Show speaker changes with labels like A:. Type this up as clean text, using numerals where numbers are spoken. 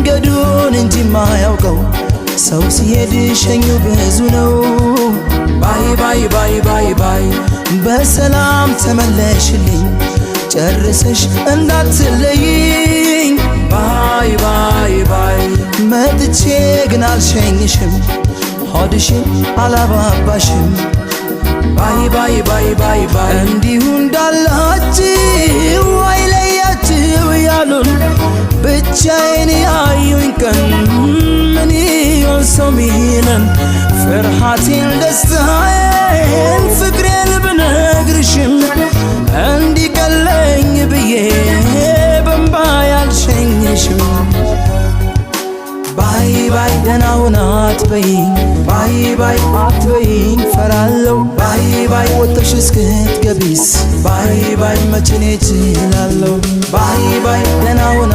A: መንገዱን እንጂ ማያውቀው ሰው ሲሄድ ሸኙ ብዙ ነው። ባይ ባይ ባይ ባይ ባይ በሰላም ተመለሽልኝ ጨርሰሽ እንዳትለይኝ። ባይ ባይ ባይ መጥቼ ግን አልሸኝሽም ሆድሽን አላባባሽም። ባይ ባይ ባይ ባይ ባይ እንዲሁ እንዳላችሁ አይለያችሁ ያሉን ብቻዬን ያዩኝ ቀን ምን ይሆን ሰው ሚለን? ፍርሃቴን ደስታዬን ፍቅሬን ብነግርሽም እንዲቀለኝ ብዬ በእንባ ያልሸኝሽም። ባይ ባይ ደህና ሁን አትበይኝ ባይ ባይ አትበይኝ ፈራለሁ ባይ ባይ ወጥተሽ እስክትገቢስ ባይ ባይ መቼ እችላለሁ ባይ ባይ ደህና ሁን